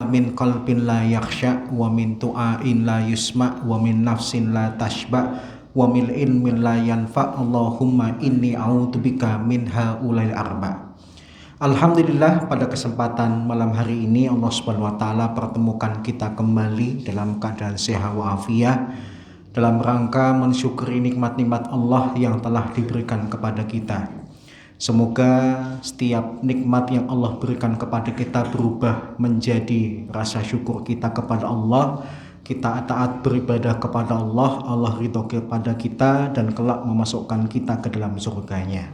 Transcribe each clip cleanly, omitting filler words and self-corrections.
min qalbin la yakhsha wa min tu'ain la yusma wa min nafsin la tashba wa min ilmin la yanfa. Allahumma inni a'udzubika min haulil arba. Alhamdulillah, pada kesempatan malam hari ini Allah Subhanahu wa taala pertemukan kita kembali dalam keadaan sehat walafiat dalam rangka mensyukuri nikmat-nikmat Allah yang telah diberikan kepada kita. Semoga setiap nikmat yang Allah berikan kepada kita berubah menjadi rasa syukur kita kepada Allah. Kita taat beribadah kepada Allah, Allah ridho kepada kita dan kelak memasukkan kita ke dalam surganya.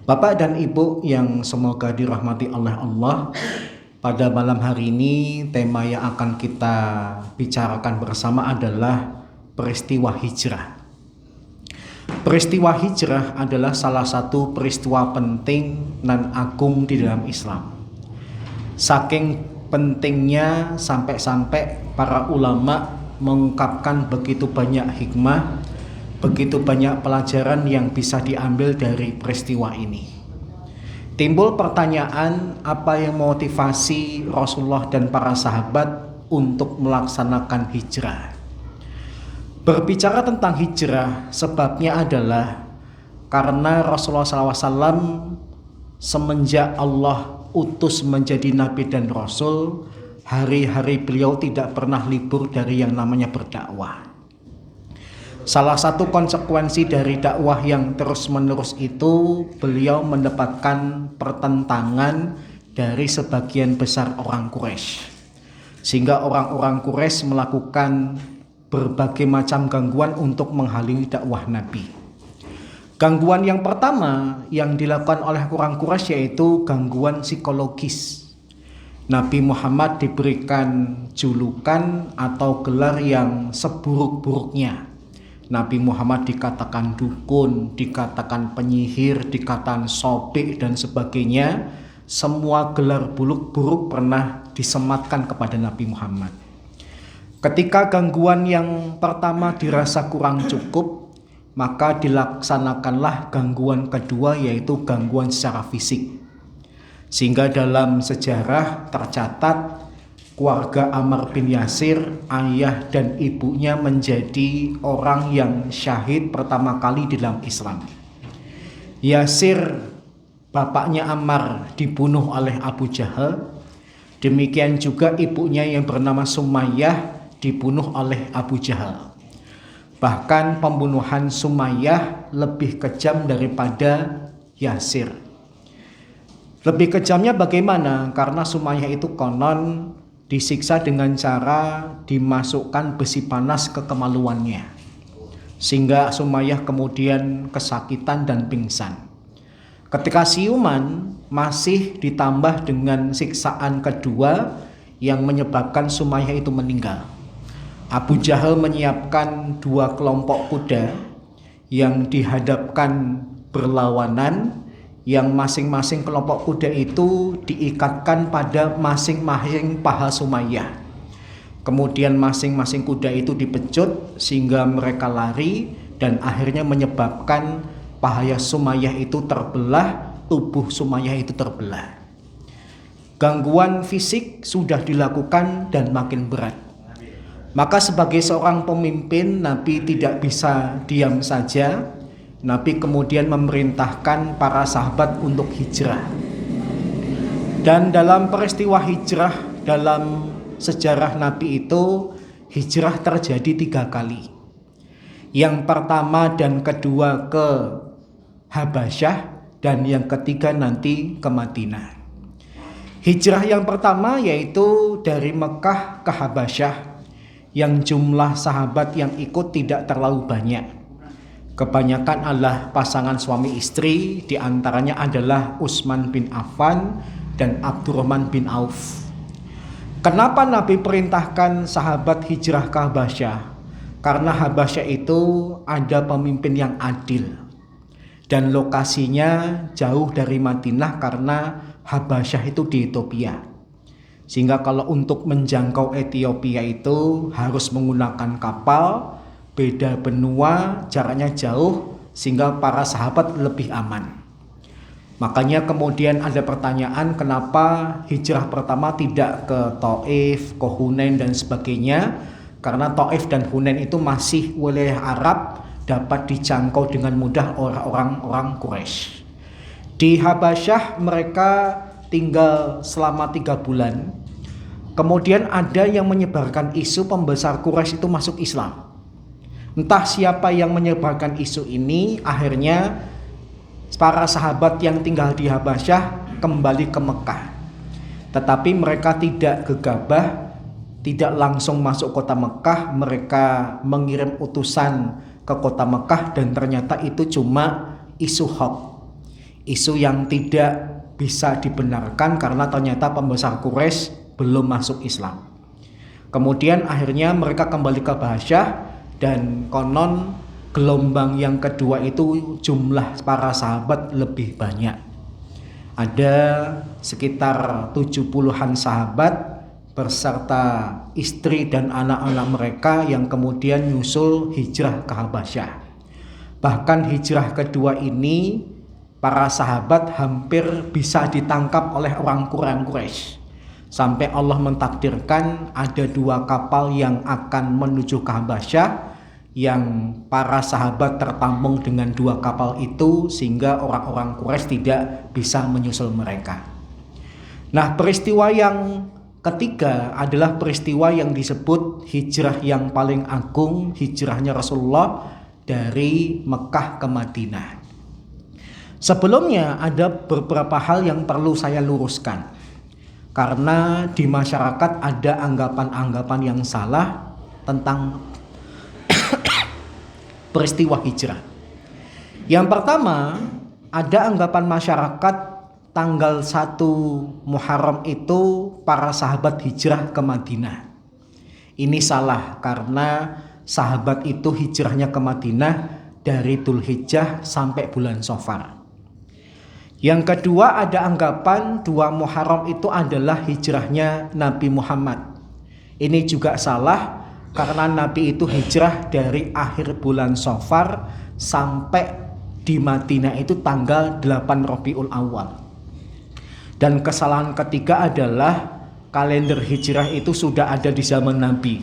Bapak dan Ibu yang semoga dirahmati oleh Allah, pada malam hari ini tema yang akan kita bicarakan bersama adalah peristiwa hijrah. Peristiwa hijrah adalah salah satu peristiwa penting dan agung di dalam Islam. Saking pentingnya sampai-sampai para ulama mengungkapkan begitu banyak hikmah, begitu banyak pelajaran yang bisa diambil dari peristiwa ini. Timbul pertanyaan, apa yang motivasi Rasulullah dan para sahabat untuk melaksanakan hijrah? Berbicara tentang hijrah, sebabnya adalah karena Rasulullah SAW semenjak Allah utus menjadi Nabi dan Rasul, hari-hari beliau tidak pernah libur dari yang namanya berdakwah. Salah satu konsekuensi dari dakwah yang terus-menerus itu, beliau mendapatkan pertentangan dari sebagian besar orang Quraisy. Sehingga orang-orang Quraisy melakukan berbagai macam gangguan untuk menghalangi dakwah Nabi. Gangguan yang pertama yang dilakukan oleh orang Quraisy yaitu gangguan psikologis. Nabi Muhammad diberikan julukan atau gelar yang seburuk-buruknya. Nabi Muhammad dikatakan dukun, dikatakan penyihir, dikatakan sobek dan sebagainya. Semua gelar buruk pernah disematkan kepada Nabi Muhammad. Ketika gangguan yang pertama dirasa kurang cukup, maka dilaksanakanlah gangguan kedua, yaitu gangguan secara fisik. Sehingga dalam sejarah tercatat keluarga Ammar bin Yasir, ayah dan ibunya menjadi orang yang syahid pertama kali di dalam Islam. Yasir, bapaknya Ammar, dibunuh oleh Abu Jahal. Demikian juga ibunya yang bernama Sumayyah dibunuh oleh Abu Jahal. Bahkan pembunuhan Sumayyah lebih kejam daripada Yasir. Lebih kejamnya bagaimana? Karena Sumayyah itu konon disiksa dengan cara dimasukkan besi panas ke kemaluannya, sehingga Sumayyah kemudian kesakitan dan pingsan. Ketika siuman, masih ditambah dengan siksaan kedua yang menyebabkan Sumayyah itu meninggal. Abu Jahal menyiapkan 2 kelompok kuda yang dihadapkan berlawanan, yang masing-masing kelompok kuda itu diikatkan pada masing-masing paha Sumayyah. Kemudian masing-masing kuda itu dipecut sehingga mereka lari dan akhirnya menyebabkan paha Sumayyah itu terbelah, tubuh Sumayyah itu terbelah. Gangguan fisik sudah dilakukan dan makin berat. Maka sebagai seorang pemimpin, Nabi tidak bisa diam saja. Nabi kemudian memerintahkan para sahabat untuk hijrah. Dan dalam peristiwa hijrah dalam sejarah Nabi itu, hijrah terjadi 3 kali. Yang pertama dan kedua ke Habasyah, dan yang ketiga nanti ke Madinah. Hijrah yang pertama yaitu dari Mekah ke Habasyah, yang jumlah sahabat yang ikut tidak terlalu banyak. Kebanyakan adalah pasangan suami istri, diantaranya adalah Utsman bin Affan dan Abdurrahman bin Auf. Kenapa Nabi perintahkan sahabat hijrah ke Habasyah? Karena Habasyah itu ada pemimpin yang adil dan lokasinya jauh dari Madinah, karena Habasyah itu di Ethiopia. Sehingga kalau untuk menjangkau Ethiopia itu harus menggunakan kapal, beda benua, jaraknya jauh, sehingga para sahabat lebih aman. Makanya kemudian ada pertanyaan kenapa hijrah pertama tidak ke Taif, ke Hunain dan sebagainya. Karena Taif dan Hunain itu masih wilayah Arab, dapat dijangkau dengan mudah orang Quraisy. Di Habasyah mereka tinggal selama 3 bulan. Kemudian ada yang menyebarkan isu pembesar Quraisy itu masuk Islam. Entah siapa yang menyebarkan isu ini, akhirnya para sahabat yang tinggal di Habasyah kembali ke Mekah. Tetapi mereka tidak gegabah, tidak langsung masuk kota Mekah. Mereka mengirim utusan ke kota Mekah dan ternyata itu cuma isu hoax, isu yang tidak bisa dibenarkan karena ternyata pembesar Quraisy belum masuk Islam. Kemudian akhirnya mereka kembali ke Habasyah dan konon gelombang yang kedua itu jumlah para sahabat lebih banyak. Ada sekitar 70-an sahabat berserta istri dan anak-anak mereka yang kemudian nyusul hijrah ke Habasyah. Bahkan hijrah kedua ini para sahabat hampir bisa ditangkap oleh orang Quraisy. Sampai Allah mentakdirkan ada 2 kapal yang akan menuju ke Habasyah, yang para sahabat tertampung dengan 2 kapal itu sehingga orang-orang Quraisy tidak bisa menyusul mereka. Nah, peristiwa yang ketiga adalah peristiwa yang disebut hijrah yang paling agung, hijrahnya Rasulullah dari Mekah ke Madinah. Sebelumnya ada beberapa hal yang perlu saya luruskan, karena di masyarakat ada anggapan-anggapan yang salah tentang peristiwa hijrah. Yang pertama, ada anggapan masyarakat tanggal 1 Muharram itu para sahabat hijrah ke Madinah. Ini salah karena sahabat itu hijrahnya ke Madinah dari Dzulhijjah sampai bulan Safar. Yang kedua, ada anggapan 2 Muharram itu adalah hijrahnya Nabi Muhammad. Ini juga salah karena Nabi itu hijrah dari akhir bulan Safar sampai di Madinah itu tanggal 8 Rabiul Awal. Dan kesalahan ketiga adalah kalender hijrah itu sudah ada di zaman Nabi.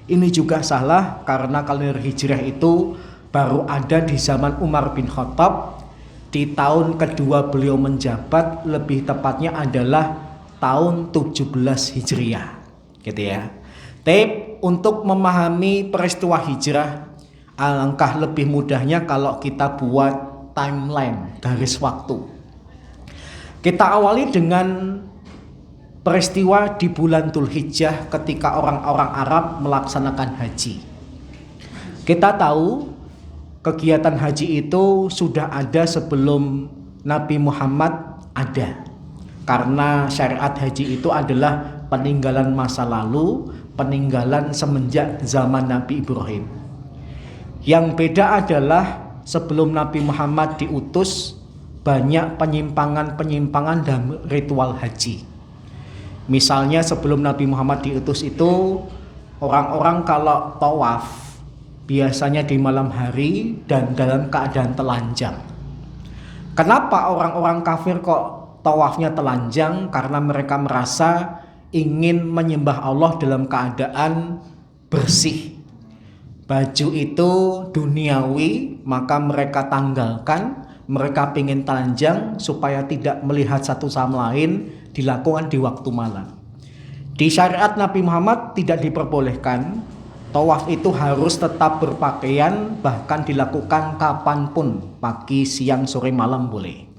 Ini juga salah karena kalender hijrah itu baru ada di zaman Umar bin Khattab. Di tahun kedua beliau menjabat, lebih tepatnya adalah tahun 17 Hijriah, gitu ya. Tapi untuk memahami peristiwa hijrah, alangkah lebih mudahnya kalau kita buat timeline, garis waktu. Kita awali dengan peristiwa di bulan Dzulhijjah ketika orang-orang Arab melaksanakan haji. Kita tahu kegiatan haji itu sudah ada sebelum Nabi Muhammad ada. Karena syariat haji itu adalah peninggalan masa lalu, peninggalan semenjak zaman Nabi Ibrahim. Yang beda adalah sebelum Nabi Muhammad diutus, banyak penyimpangan-penyimpangan dalam ritual haji. Misalnya sebelum Nabi Muhammad diutus itu, orang-orang kalau tawaf biasanya di malam hari dan dalam keadaan telanjang. Kenapa orang-orang kafir kok tawafnya telanjang? Karena mereka merasa ingin menyembah Allah dalam keadaan bersih. Baju itu duniawi, maka mereka tanggalkan. Mereka ingin telanjang supaya tidak melihat satu sama lain, dilakukan di waktu malam. Di syariat Nabi Muhammad tidak diperbolehkan. Tawaf itu harus tetap berpakaian, bahkan dilakukan kapanpun, pagi, siang, sore, malam boleh.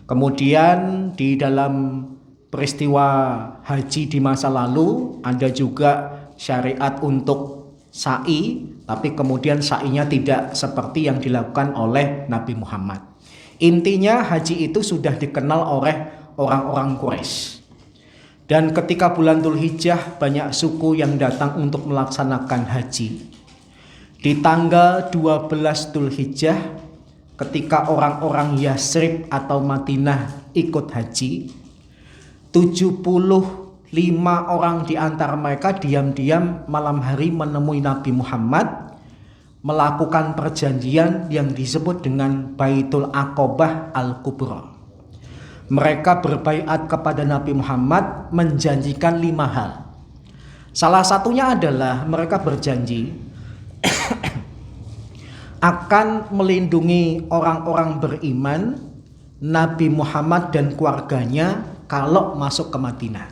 Kemudian di dalam peristiwa haji di masa lalu ada juga syariat untuk sa'i, tapi kemudian sa'inya tidak seperti yang dilakukan oleh Nabi Muhammad. Intinya haji itu sudah dikenal oleh orang-orang Quraisy. Dan ketika bulan Dzulhijjah banyak suku yang datang untuk melaksanakan haji. Di tanggal 12 Dzulhijjah ketika orang-orang Yasrib atau Madinah ikut haji, 75 orang di antara mereka diam-diam malam hari menemui Nabi Muhammad, melakukan perjanjian yang disebut dengan Baitul Aqobah Al-Kubra. Mereka berbaiat kepada Nabi Muhammad menjanjikan 5 hal. Salah satunya adalah mereka berjanji akan melindungi orang-orang beriman, Nabi Muhammad dan keluarganya kalau masuk ke Madinah.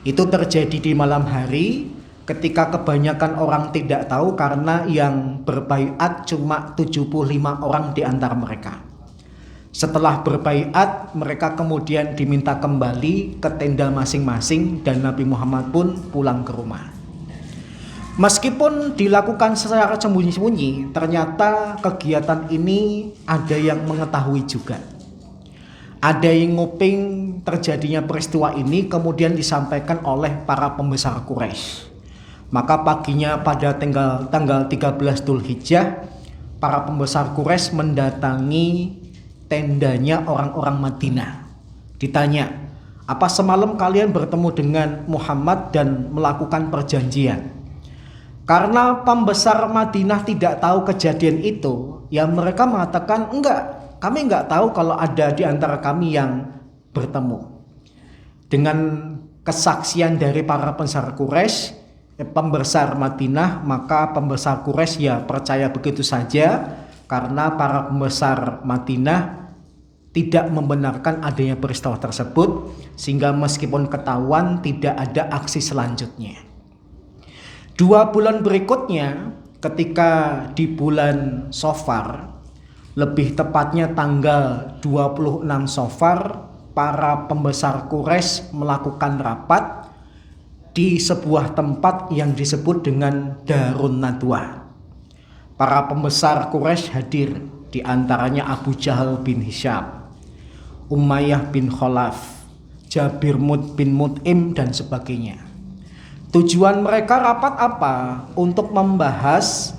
Itu terjadi di malam hari ketika kebanyakan orang tidak tahu karena yang berbaiat cuma 75 orang di antara mereka. Setelah berbaiat, mereka kemudian diminta kembali ke tenda masing-masing dan Nabi Muhammad pun pulang ke rumah. Meskipun dilakukan secara sembunyi-sembunyi, ternyata kegiatan ini ada yang mengetahui juga. Ada yang nguping terjadinya peristiwa ini kemudian disampaikan oleh para pembesar Quraisy. Maka paginya pada tanggal 13 Dzulhijjah, para pembesar Quraisy mendatangi tendanya orang-orang Madinah. Ditanya, apa semalam kalian bertemu dengan Muhammad dan melakukan perjanjian? Karena pembesar Madinah tidak tahu kejadian itu, ya mereka mengatakan enggak, kami enggak tahu kalau ada di antara kami yang bertemu. Dengan kesaksian dari para pembesar Quraisy, pembesar Madinah, maka pembesar Quraisy ya percaya begitu saja karena para pembesar Madinah tidak membenarkan adanya peristiwa tersebut, sehingga meskipun ketahuan tidak ada aksi selanjutnya. 2 bulan berikutnya, ketika di bulan Safar, lebih tepatnya tanggal 26 Safar, para pembesar Quraisy melakukan rapat di sebuah tempat yang disebut dengan Darun Nadwah. Para pembesar Quraisy hadir, di antaranya Abu Jahal bin Hisham, Umayyah bin Khalaf, Jabir bin Mut'im dan sebagainya. Tujuan mereka rapat apa? Untuk membahas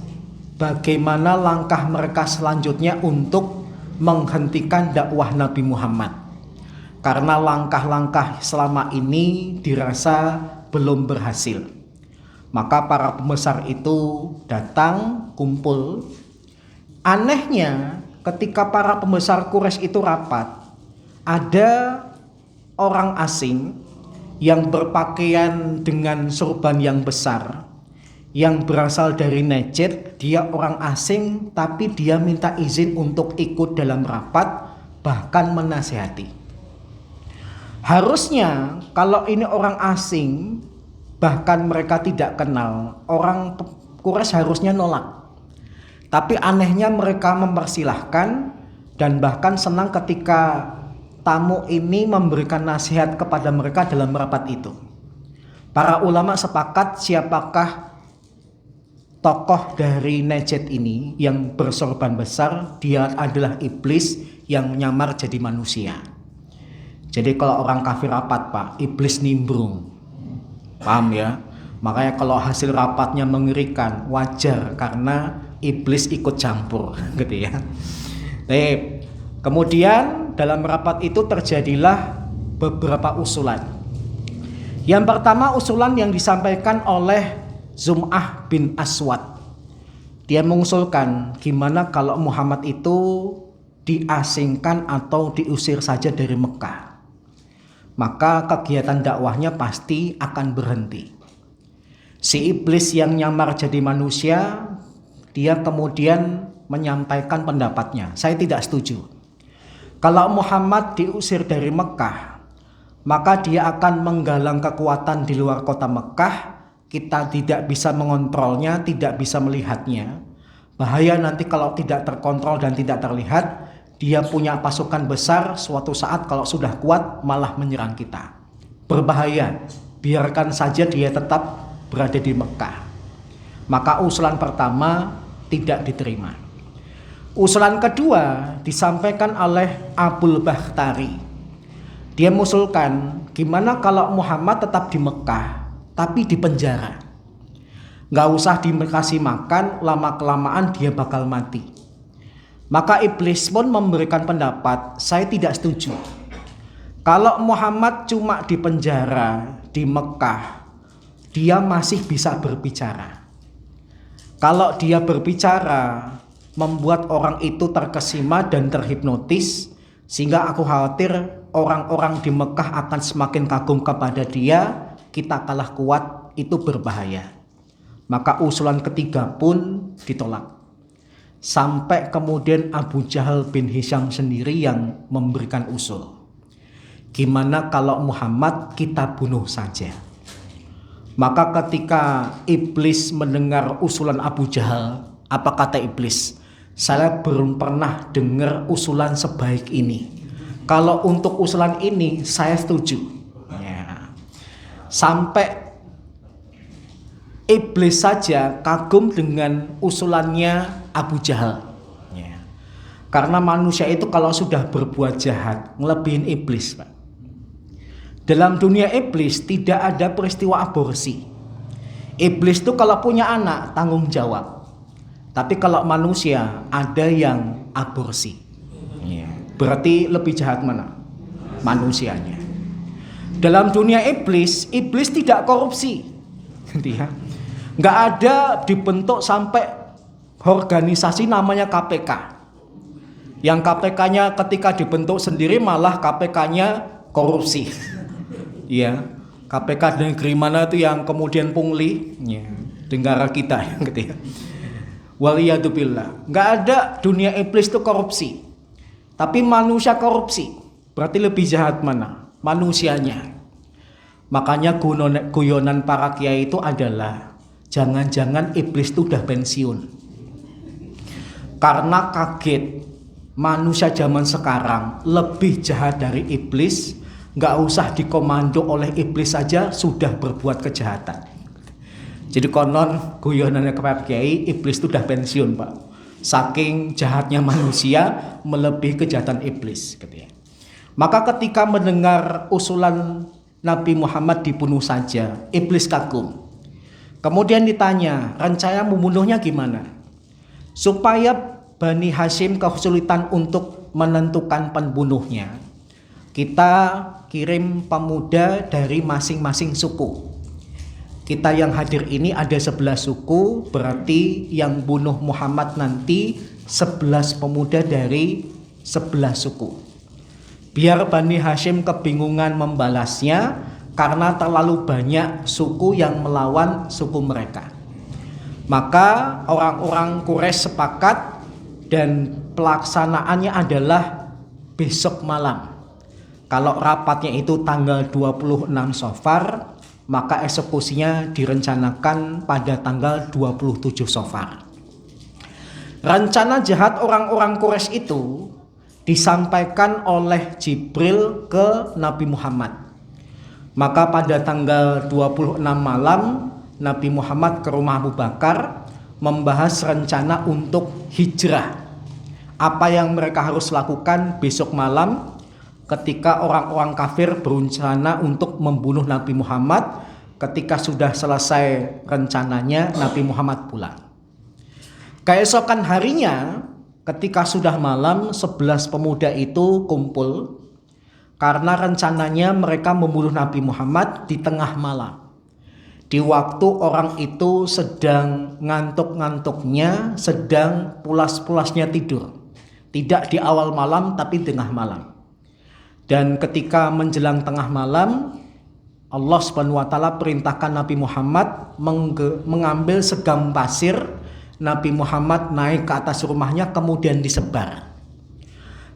bagaimana langkah mereka selanjutnya untuk menghentikan dakwah Nabi Muhammad. Karena langkah-langkah selama ini dirasa belum berhasil. Maka para pembesar itu datang, kumpul. Anehnya, ketika para pembesar Quraisy itu rapat, ada orang asing yang berpakaian dengan sorban yang besar, yang berasal dari Najd. Dia orang asing tapi dia minta izin untuk ikut dalam rapat, bahkan menasihati. Harusnya kalau ini orang asing, bahkan mereka tidak kenal, orang Quraisy harusnya nolak. Tapi anehnya mereka mempersilahkan dan bahkan senang ketika tamu ini memberikan nasihat kepada mereka dalam rapat itu. Para ulama sepakat siapakah tokoh dari Najd ini yang bersorban besar. Dia adalah iblis yang menyamar jadi manusia. Jadi kalau orang kafir rapat, Pak, iblis nimbrung. Paham ya? Makanya kalau hasil rapatnya mengerikan, wajar karena iblis ikut campur gitu ya. Baik. Kemudian dalam rapat itu terjadilah beberapa usulan. Yang pertama, usulan yang disampaikan oleh Zum'ah bin Aswad. Dia mengusulkan gimana kalau Muhammad itu diasingkan atau diusir saja dari Mekah. Maka kegiatan dakwahnya pasti akan berhenti. Si iblis yang nyamar jadi manusia, dia kemudian menyampaikan pendapatnya. Saya tidak setuju. Kalau Muhammad diusir dari Mekah, maka dia akan menggalang kekuatan di luar kota Mekah. Kita tidak bisa mengontrolnya, tidak bisa melihatnya. Bahaya nanti kalau tidak terkontrol dan tidak terlihat. Dia punya pasukan besar, suatu saat kalau sudah kuat malah menyerang kita. Berbahaya, biarkan saja dia tetap berada di Mekah. Maka usulan pertama tidak diterima. Usulan kedua disampaikan oleh Abul Bakhtari. Dia mengusulkan gimana kalau Muhammad tetap di Mekah tapi di penjara. Gak usah dikasih makan, lama-kelamaan dia bakal mati. Maka iblis pun memberikan pendapat, saya tidak setuju. Kalau Muhammad cuma di penjara di Mekah, dia masih bisa berbicara. Kalau dia berbicara, membuat orang itu terkesima dan terhipnotis, Sehingga aku khawatir orang-orang di Mekah akan semakin kagum kepada dia, kita kalah kuat, itu berbahaya. Maka usulan ketiga pun ditolak. Sampai kemudian Abu Jahal bin Hisham sendiri yang memberikan usul. Gimana kalau Muhammad kita bunuh saja? Maka ketika iblis mendengar usulan Abu Jahal, apa kata iblis? Saya belum pernah dengar usulan sebaik ini. Kalau untuk usulan ini saya setuju. Ya. Sampai iblis saja kagum dengan usulannya Abu Jahal. Ya. Karena manusia itu kalau sudah berbuat jahat ngelebihin iblis, Pak. Dalam dunia iblis tidak ada peristiwa aborsi. Iblis itu kalau punya anak tanggung jawab. Tapi kalau manusia ada yang aborsi. Berarti lebih jahat mana? Manusianya. Dalam dunia iblis tidak korupsi. Nggak ada dibentuk sampai organisasi namanya KPK. Yang KPK-nya ketika dibentuk sendiri malah KPK-nya korupsi. Ya, KPK negeri mana itu yang kemudian pungli? Ya, negara kita gitu ya. Waliyadzubillah. Nggak ada dunia iblis itu korupsi. Tapi manusia korupsi. Berarti lebih jahat mana? Manusianya. Makanya guyonan para kiai itu adalah jangan-jangan iblis itu udah pensiun. Karena kaget manusia zaman sekarang lebih jahat dari iblis. Nggak usah dikomando oleh iblis saja sudah berbuat kejahatan. Jadi konon guyonannya kepada kiai, iblis itu udah pensiun, Pak. Saking jahatnya manusia melebihi kejahatan iblis, gitu ya. Maka ketika mendengar usulan Nabi Muhammad dibunuh saja, iblis kagum. Kemudian ditanya, rencana membunuhnya gimana? Supaya Bani Hashim kesulitan untuk menentukan pembunuhnya, kita kirim pemuda dari masing-masing suku. Kita yang hadir ini ada 11 suku, berarti yang bunuh Muhammad nanti 11 pemuda dari 11 suku. Biar Bani Hashim kebingungan membalasnya karena terlalu banyak suku yang melawan suku mereka. Maka orang-orang Quraisy sepakat dan pelaksanaannya adalah besok malam. Kalau rapatnya itu tanggal 26 Safar, maka eksekusinya direncanakan pada tanggal 27 Safar. Rencana jahat orang-orang Quraisy itu disampaikan oleh Jibril ke Nabi Muhammad. Maka pada tanggal 26 malam Nabi Muhammad ke rumah Abu Bakar membahas rencana untuk hijrah. Apa yang mereka harus lakukan besok malam ketika orang-orang kafir berencana untuk membunuh Nabi Muhammad. Ketika sudah selesai rencananya, Nabi Muhammad pulang. Keesokan harinya, ketika sudah malam, 11 pemuda itu kumpul karena rencananya mereka membunuh Nabi Muhammad di tengah malam. Di waktu orang itu sedang ngantuk-ngantuknya, sedang pulas-pulasnya tidur. Tidak di awal malam tapi tengah malam. Dan ketika menjelang tengah malam, Allah Subhanahu wa taala perintahkan Nabi Muhammad mengambil segam pasir. Nabi Muhammad naik ke atas rumahnya kemudian disebar.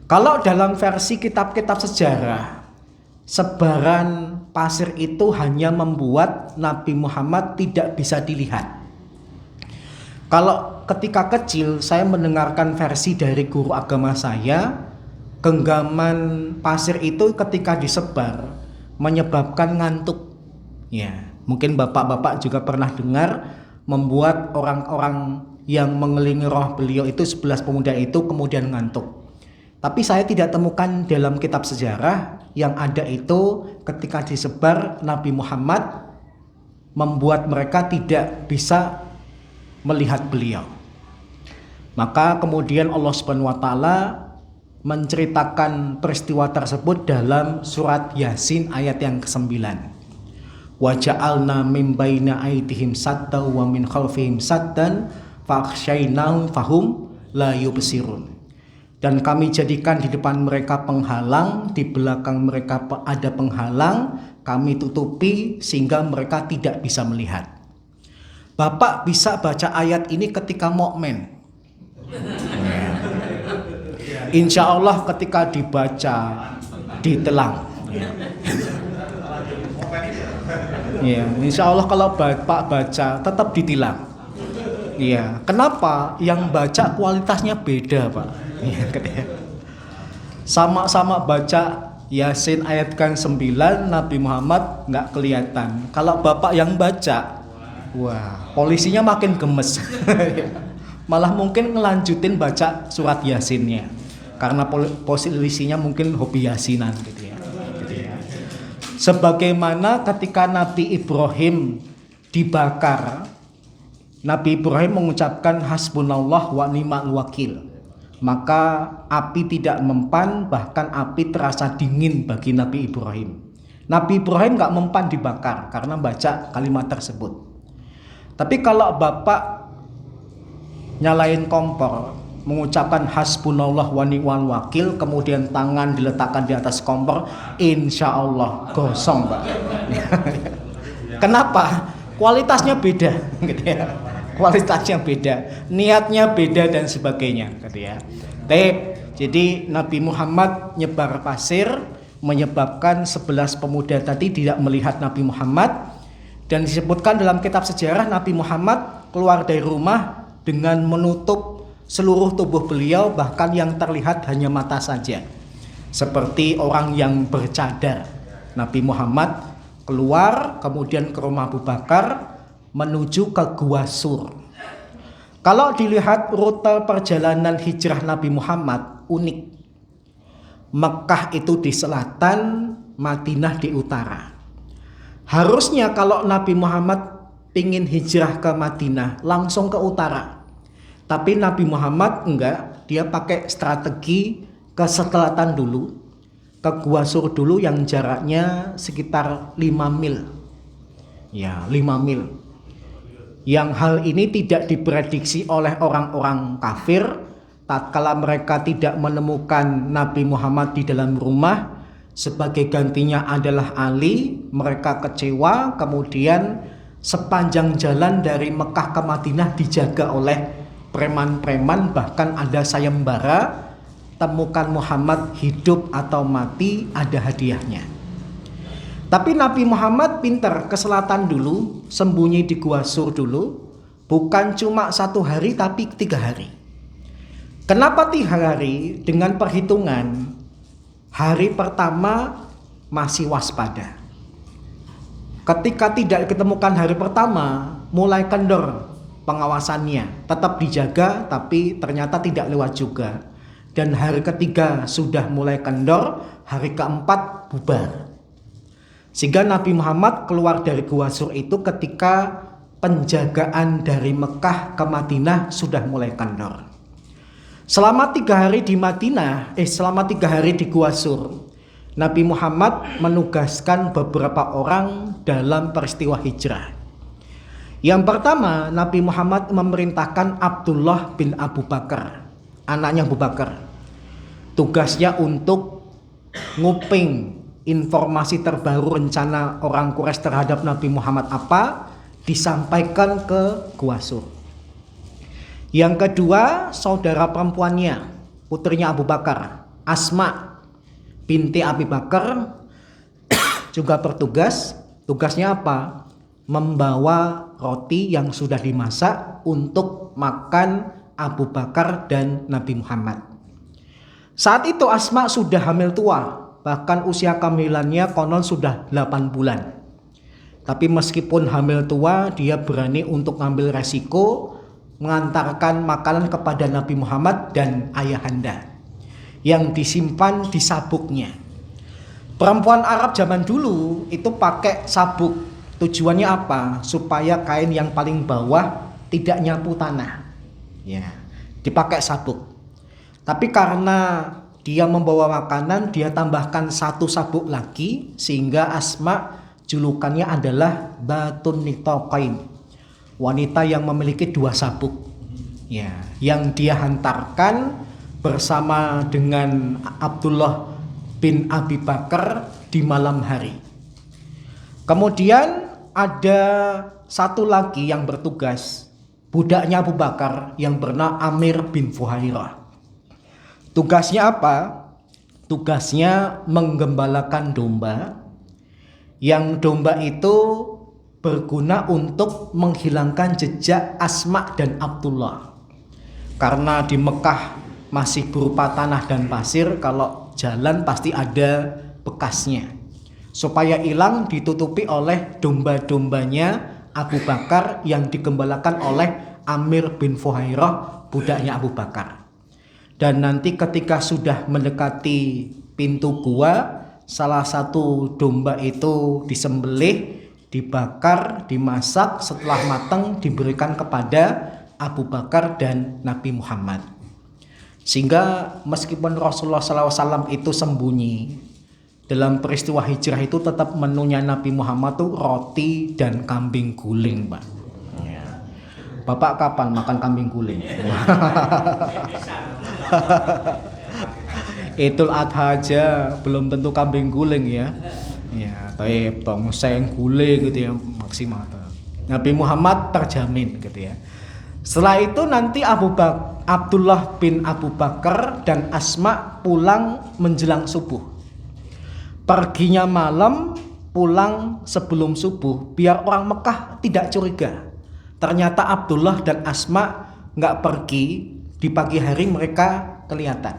Kalau dalam versi kitab-kitab sejarah, sebaran pasir itu hanya membuat Nabi Muhammad tidak bisa dilihat. Kalau ketika kecil saya mendengarkan versi dari guru agama saya, genggaman pasir itu ketika disebar menyebabkan ngantuk. Ya, mungkin bapak-bapak juga pernah dengar, membuat orang-orang yang mengelilingi roh beliau itu 11 pemuda itu kemudian ngantuk. Tapi saya tidak temukan dalam kitab sejarah. Yang ada itu ketika disebar Nabi Muhammad membuat mereka tidak bisa melihat beliau. Maka kemudian Allah Subhanahu wa taala menceritakan peristiwa tersebut dalam surat Yasin ayat yang ke-9. Wa ja'alna min baina aydihim sadda wa min khalfihim saddan fakhshaynahum fahum la yubsirun. Dan kami jadikan di depan mereka penghalang, di belakang mereka ada penghalang, kami tutupi sehingga mereka tidak bisa melihat. Bapak bisa baca ayat ini ketika mukmin. Insya Allah ketika dibaca ditelang. Ya, insya Allah kalau Bapak baca tetap ditilang. Iya, kenapa? Yang baca kualitasnya beda, Pak. Sama-sama baca Yasin ayat ke-9, Nabi Muhammad nggak kelihatan. Kalau Bapak yang baca, wah, polisinya makin gemes. Malah mungkin ngelanjutin baca surat Yasinnya. Karena polisinya mungkin hobi Yasinan gitu ya. Sebagaimana ketika Nabi Ibrahim dibakar, Nabi Ibrahim mengucapkan hasbunallah wa ni'mal wakil. Maka api tidak mempan, bahkan api terasa dingin bagi Nabi Ibrahim. Nabi Ibrahim gak mempan dibakar karena baca kalimat tersebut. Tapi kalau Bapak nyalain kompor, mengucapkan hasbunallah wa ni'mal wakil, kemudian tangan diletakkan di atas kompor, insya Allah gosong, Pak. Kenapa? Kualitasnya beda gitu ya. Kualitasnya beda, niatnya beda dan sebagainya gitu ya. Jadi Nabi Muhammad nyebar pasir menyebabkan 11 pemuda tadi tidak melihat Nabi Muhammad, dan disebutkan dalam kitab sejarah Nabi Muhammad keluar dari rumah dengan menutup seluruh tubuh beliau, bahkan yang terlihat hanya mata saja, seperti orang yang bercadar. Nabi Muhammad keluar kemudian ke rumah Abu Bakar menuju ke Gua Sur. Kalau dilihat rute perjalanan hijrah Nabi Muhammad unik. Mekah itu di selatan, Madinah di utara. Harusnya kalau Nabi Muhammad ingin hijrah ke Madinah langsung ke utara. Tapi Nabi Muhammad enggak, dia pakai strategi ke selatan dulu, ke Gua Sur dulu yang jaraknya sekitar 5 mil. Ya, 5 mil. Yang hal ini tidak diprediksi oleh orang-orang kafir. Tatkala mereka tidak menemukan Nabi Muhammad di dalam rumah, sebagai gantinya adalah Ali, mereka kecewa. Kemudian sepanjang jalan dari Mekah ke Madinah dijaga oleh preman-preman, bahkan ada sayembara, temukan Muhammad hidup atau mati, ada hadiahnya. Tapi Nabi Muhammad pintar ke selatan dulu, sembunyi di Gua Sur dulu, bukan cuma 1 hari tapi 3 hari. Kenapa 3 hari? Dengan perhitungan hari pertama masih waspada. Ketika tidak ditemukan hari pertama, mulai kendor pengawasannya, tetap dijaga tapi ternyata tidak lewat juga. Dan hari ketiga sudah mulai kendor, hari keempat bubar. Sehingga Nabi Muhammad keluar dari Gua Sur itu ketika penjagaan dari Mekah ke Madinah sudah mulai kendor. Selama 3 hari di Madinah, selama 3 hari di Gua Sur, Nabi Muhammad menugaskan beberapa orang dalam peristiwa hijrah. Yang pertama, Nabi Muhammad memerintahkan Abdullah bin Abu Bakar, anaknya Abu Bakar. Tugasnya untuk nguping informasi terbaru rencana orang Quraisy terhadap Nabi Muhammad apa, disampaikan ke Gua Sur. Yang kedua, saudara perempuannya, putrinya Abu Bakar, Asma binti Abi Bakar, juga bertugas. Tugasnya apa? Membawa roti yang sudah dimasak untuk makan Abu Bakar dan Nabi Muhammad. Saat itu Asma sudah hamil tua, bahkan usia kehamilannya konon sudah 8 bulan. Tapi meskipun hamil tua, dia berani untuk ngambil resiko mengantarkan makanan kepada Nabi Muhammad dan ayahanda yang disimpan di sabuknya. Perempuan Arab zaman dulu itu pakai sabuk. Tujuannya apa? Supaya kain yang paling bawah tidak nyapu tanah. Ya, dipakai sabuk. Tapi karena dia membawa makanan, dia tambahkan 1 sabuk lagi, sehingga Asma julukannya adalah Batun Nitaqain, wanita yang memiliki 2 sabuk. Ya, yang dia hantarkan bersama dengan Abdullah bin Abi Bakar di malam hari. Kemudian ada satu lagi yang bertugas, budaknya Abu Bakar yang bernama Amir bin Fuhairah. Tugasnya apa? Tugasnya menggembalakan domba, yang domba itu berguna untuk menghilangkan jejak Asma dan Abdullah. Karena di Mekah masih berupa tanah dan pasir, kalau jalan pasti ada bekasnya. Supaya hilang ditutupi oleh domba-dombanya Abu Bakar yang digembalakan oleh Amir bin Fuhairah, budaknya Abu Bakar. Dan nanti ketika sudah mendekati pintu gua, salah satu domba itu disembelih, dibakar, dimasak, setelah matang diberikan kepada Abu Bakar dan Nabi Muhammad. Sehingga meskipun Rasulullah SAW itu sembunyi, dalam peristiwa hijrah itu tetap menunya Nabi Muhammad tuh roti dan kambing guling, Pak. Bapak kapan makan kambing guling? Idul Adha aja belum tentu kambing guling ya. Ya, tapi tongseng guling gitu ya maksimal. Nabi Muhammad terjamin gitu ya. Setelah itu nanti Abdullah bin Abu Bakar dan Asma pulang menjelang subuh. Perginya malam, pulang sebelum subuh, biar orang Mekah tidak curiga. Ternyata Abdullah dan Asma nggak pergi, di pagi hari mereka kelihatan.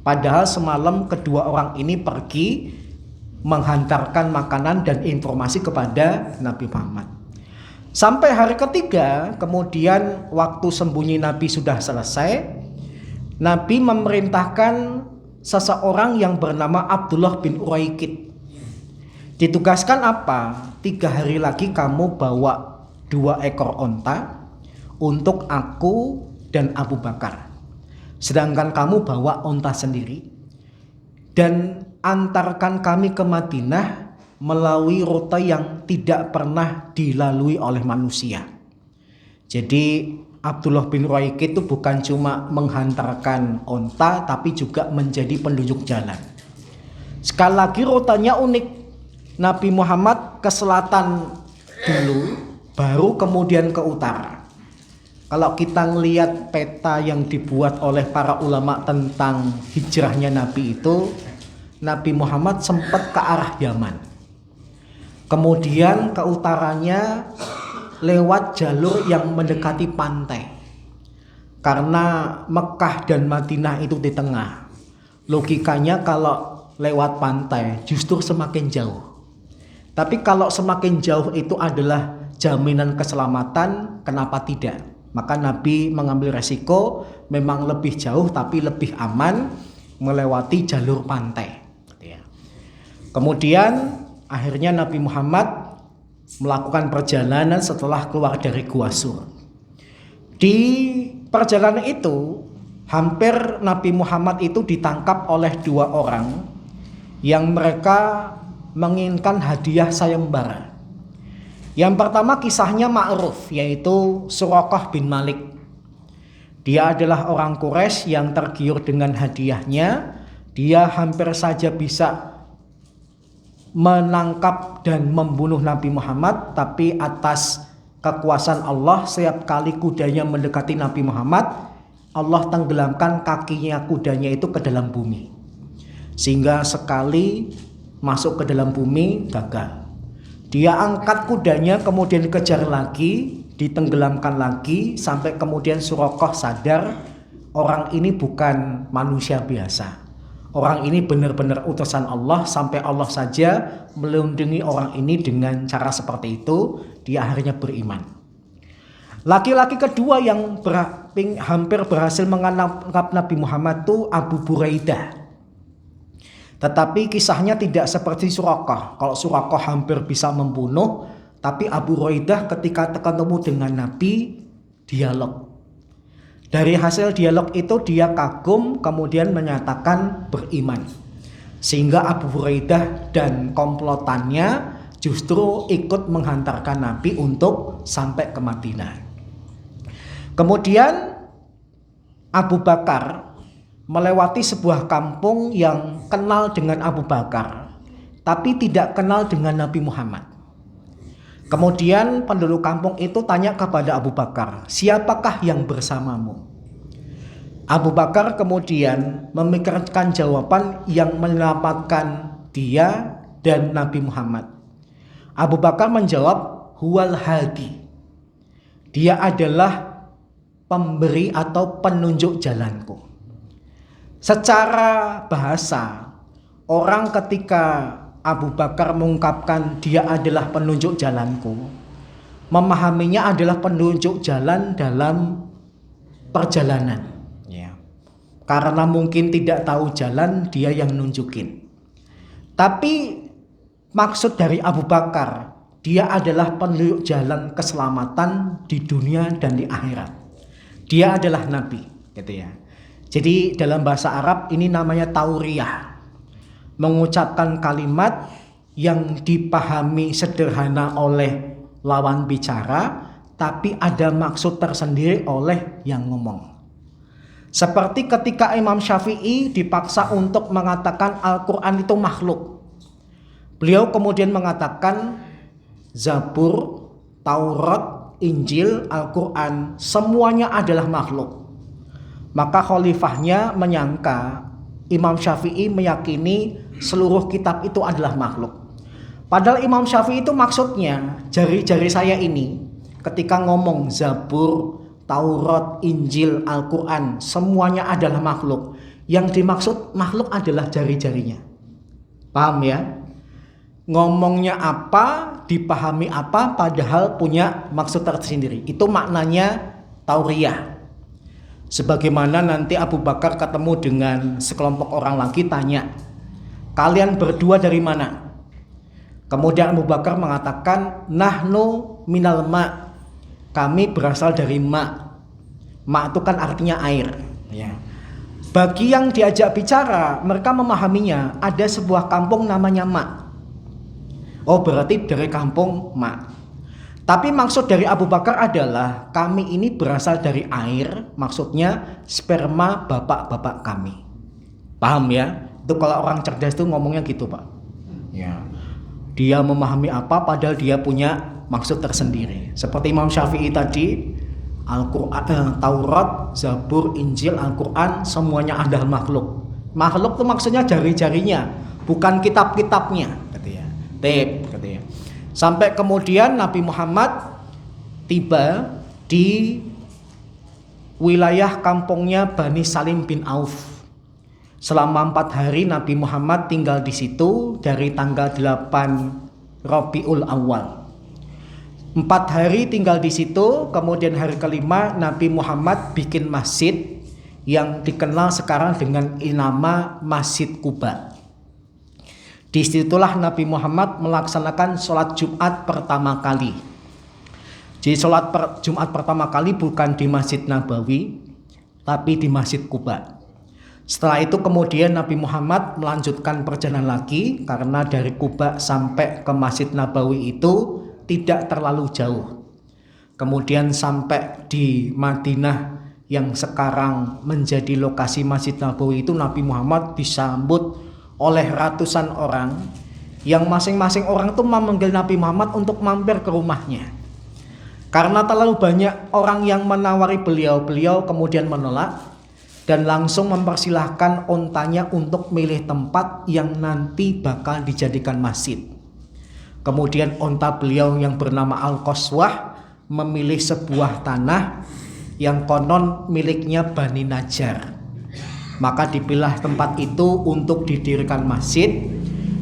Padahal semalam kedua orang ini pergi menghantarkan makanan dan informasi kepada Nabi Muhammad. Sampai hari ketiga, kemudian waktu sembunyi Nabi sudah selesai, Nabi memerintahkan seseorang yang bernama Abdullah bin Uraikid. Ditugaskan apa? 3 hari lagi kamu bawa 2 ekor onta untuk aku dan Abu Bakar. Sedangkan kamu bawa onta sendiri. Dan antarkan kami ke Madinah melalui rute yang tidak pernah dilalui oleh manusia. Jadi Abdullah bin Uraikid itu bukan cuma menghantarkan onta, tapi juga menjadi penunjuk jalan. Sekali lagi rutenya unik. Nabi Muhammad ke selatan dulu, baru kemudian ke utara. Kalau kita ngelihat peta yang dibuat oleh para ulama tentang hijrahnya Nabi itu, Nabi Muhammad sempat ke arah Yaman. Kemudian ke utaranya lewat jalur yang mendekati pantai. Karena Mekah dan Madinah itu di tengah. Logikanya kalau lewat pantai justru semakin jauh. Tapi kalau semakin jauh itu adalah jaminan keselamatan, kenapa tidak? Maka Nabi mengambil resiko, memang lebih jauh tapi lebih aman melewati jalur pantai. Kemudian akhirnya Nabi Muhammad melakukan perjalanan setelah keluar dari Gua Sur. Di perjalanan itu hampir Nabi Muhammad itu ditangkap oleh 2 orang yang mereka menginginkan hadiah sayembara. Yang pertama kisahnya ma'ruf, yaitu Suraqah bin Malik. Dia adalah orang Quraisy yang tergiur dengan hadiahnya. Dia hampir saja bisa menangkap dan membunuh Nabi Muhammad, tapi atas kekuasaan Allah setiap kali kudanya mendekati Nabi Muhammad, Allah tenggelamkan kakinya kudanya itu ke dalam bumi, sehingga sekali masuk ke dalam bumi gagal. Dia angkat kudanya kemudian dikejar lagi, ditenggelamkan lagi, sampai kemudian Suraqah sadar orang ini bukan manusia biasa. Orang ini benar-benar utusan Allah, sampai Allah saja melindungi orang ini dengan cara seperti itu. Dia akhirnya beriman. Laki-laki kedua yang hampir berhasil menangkap Nabi Muhammad itu Abu Buraidah. Tetapi kisahnya tidak seperti Suraqah. Kalau Suraqah hampir bisa membunuh, tapi Abu Buraidah ketika ketemu dengan Nabi dialog. Dari hasil dialog itu dia kagum, kemudian menyatakan beriman. Sehingga Abu Buraidah dan komplotannya justru ikut menghantarkan Nabi untuk sampai ke Madinah. Kemudian Abu Bakar melewati sebuah kampung yang kenal dengan Abu Bakar, tapi tidak kenal dengan Nabi Muhammad. Kemudian penduduk kampung itu tanya kepada Abu Bakar, siapakah yang bersamamu? Abu Bakar kemudian memikirkan jawaban yang menyelamatkan dia dan Nabi Muhammad. Abu Bakar menjawab, huwal hadi. Dia adalah pemberi atau penunjuk jalanku. Secara bahasa, orang ketika Abu Bakar mengungkapkan dia adalah penunjuk jalanku, memahaminya adalah penunjuk jalan dalam perjalanan. Karena mungkin tidak tahu jalan, dia yang nunjukin. Tapi maksud dari Abu Bakar, dia adalah penunjuk jalan keselamatan di dunia dan di akhirat. Dia adalah Nabi, gitu ya. Jadi dalam bahasa Arab ini namanya tauriyah. Mengucapkan kalimat yang dipahami sederhana oleh lawan bicara, tapi ada maksud tersendiri oleh yang ngomong. Seperti ketika Imam Syafi'i dipaksa untuk mengatakan Al-Quran itu makhluk. Beliau kemudian mengatakan Zabur, Taurat, Injil, Al-Quran semuanya adalah makhluk. Maka khalifahnya menyangka Imam Syafi'i meyakini seluruh kitab itu adalah makhluk. Padahal Imam Syafi'i itu maksudnya jari-jari saya ini ketika ngomong Zabur, Taurat, Injil, Al-Quran semuanya adalah makhluk. Yang dimaksud makhluk adalah jari-jarinya. Paham ya? Ngomongnya apa, dipahami apa, padahal punya maksud tersendiri. Itu maknanya tauriyah. Sebagaimana nanti Abu Bakar ketemu dengan sekelompok orang lagi tanya, kalian berdua dari mana? Kemudian Abu Bakar mengatakan, nahnu minal ma'. Kami berasal dari ma'. Ma' itu kan artinya air. Ya. Bagi yang diajak bicara, mereka memahaminya ada sebuah kampung namanya Ma'. Oh, berarti dari kampung Ma'. Tapi maksud dari Abu Bakar adalah kami ini berasal dari air, maksudnya sperma bapak-bapak kami. Paham ya? Itu kalau orang cerdas itu ngomongnya gitu, Pak. Ya. Dia memahami apa padahal dia punya maksud tersendiri. Seperti Imam Syafi'i tadi, Al-Quran, Taurat, Zabur, Injil, Al-Quran semuanya adalah makhluk. Makhluk itu maksudnya jari-jarinya, bukan kitab-kitabnya, katanya. Katanya. Sampai kemudian Nabi Muhammad tiba di wilayah kampungnya Bani Salim bin Auf. Selama 4 hari Nabi Muhammad tinggal di situ dari tanggal 8 Rabiul Awal. 4 hari tinggal di situ, kemudian hari kelima Nabi Muhammad bikin masjid yang dikenal sekarang dengan nama Masjid Quba. Disitulah Nabi Muhammad melaksanakan sholat Jumat pertama kali. Jadi sholat Jumat pertama kali bukan di Masjid Nabawi, tapi di Masjid Quba. Setelah itu kemudian Nabi Muhammad melanjutkan perjalanan lagi, karena dari Quba sampai ke Masjid Nabawi itu tidak terlalu jauh. Kemudian sampai di Madinah yang sekarang menjadi lokasi Masjid Nabawi itu, Nabi Muhammad disambut oleh ratusan orang yang masing-masing orang itu memanggil Nabi Muhammad untuk mampir ke rumahnya. Karena terlalu banyak orang yang menawari beliau kemudian menolak dan langsung mempersilahkan ontanya untuk milih tempat yang nanti bakal dijadikan masjid. Kemudian onta beliau yang bernama Al-Qaswah memilih sebuah tanah yang konon miliknya Bani Najjar. Maka dipilih tempat itu untuk didirikan masjid.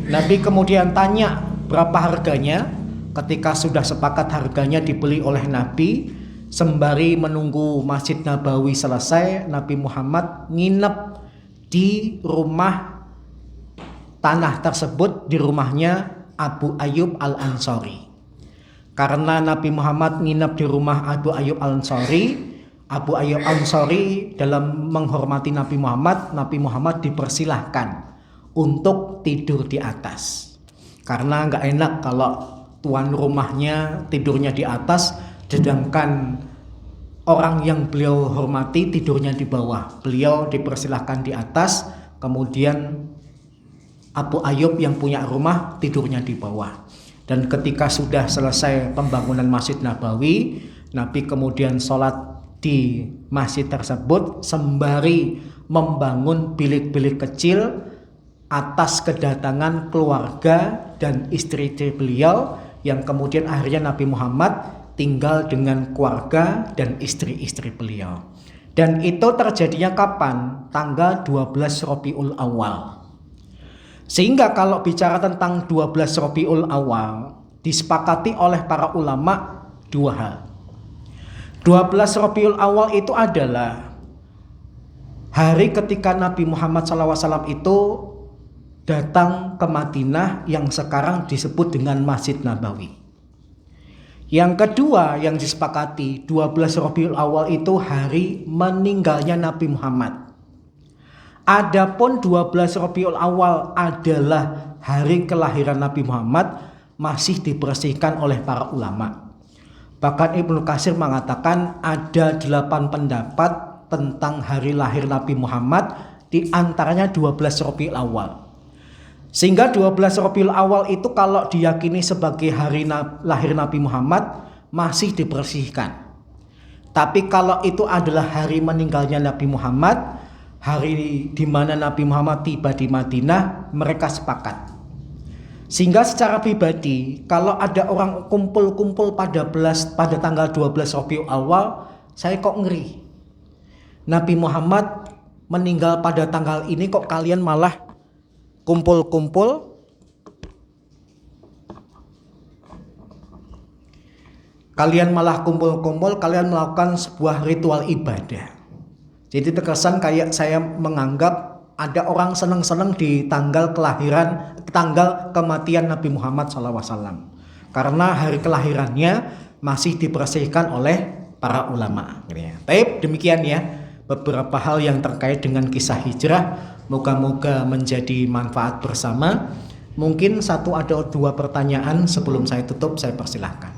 Nabi kemudian tanya berapa harganya. Ketika sudah sepakat harganya dibeli oleh Nabi, sembari menunggu Masjid Nabawi selesai, Nabi Muhammad nginep di rumah tanah tersebut, di rumahnya Abu Ayyub Al-Ansari. Karena Nabi Muhammad nginep di rumah Abu Ayyub Al-Ansari, Abu Ayyub Al-Ansari dalam menghormati Nabi Muhammad dipersilahkan untuk tidur di atas. Karena nggak enak kalau tuan rumahnya tidurnya di atas, sedangkan orang yang beliau hormati tidurnya di bawah, beliau dipersilahkan di atas, kemudian Abu Ayyub yang punya rumah tidurnya di bawah. Dan ketika sudah selesai pembangunan Masjid Nabawi, Nabi kemudian sholat di masjid tersebut sembari membangun bilik-bilik kecil atas kedatangan keluarga dan istri-istri beliau, yang kemudian akhirnya Nabi Muhammad tinggal dengan keluarga dan istri-istri beliau. Dan itu terjadinya kapan? Tanggal 12 Rabiul Awal. Sehingga kalau bicara tentang 12 Rabiul Awal, disepakati oleh para ulama dua hal. 12 Rabiul Awal itu adalah hari ketika Nabi Muhammad SAW itu datang ke Madinah yang sekarang disebut dengan Masjid Nabawi. Yang kedua yang disepakati, 12 Rabiul Awal itu hari meninggalnya Nabi Muhammad. Adapun 12 Rabiul Awal adalah hari kelahiran Nabi Muhammad, masih dibersihkan oleh para ulama. Bahkan Ibnu Katsir mengatakan ada 8 pendapat tentang hari lahir Nabi Muhammad, di antaranya 12 Rabiul Awal. Sehingga 12 Rabiul Awal itu kalau diyakini sebagai hari lahir Nabi Muhammad masih dibersihkan. Tapi kalau itu adalah hari meninggalnya Nabi Muhammad, hari di mana Nabi Muhammad tiba di Madinah, mereka sepakat. Sehingga secara pribadi kalau ada orang kumpul-kumpul pada tanggal 12 Rabiul Awal, saya kok ngeri. Nabi Muhammad meninggal pada tanggal ini, kok kalian malah kumpul-kumpul. Kalian melakukan sebuah ritual ibadah. Jadi terkesan kayak saya menganggap ada orang seneng-seneng di tanggal kematian Nabi Muhammad SAW. Karena hari kelahirannya masih dibersihkan oleh para ulama. Baik, demikian ya beberapa hal yang terkait dengan kisah hijrah. Moga-moga menjadi manfaat bersama. Mungkin satu atau dua pertanyaan sebelum saya tutup, saya persilahkan.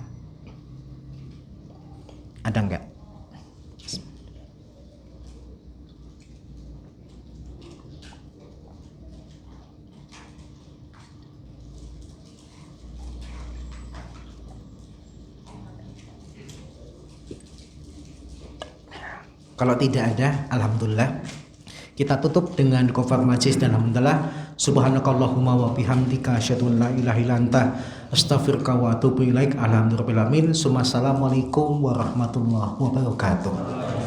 Ada enggak? Kalau tidak ada, alhamdulillah. Kita tutup dengan kafar majlis dan alhamdulillah. Subhanakallahumma wa bihamdika asyhadu an la ilaha illa anta astaghfiruka wa atubu ilaik. Alhamdulillahirabbil alamin. Assalamualaikum warahmatullahi wabarakatuh.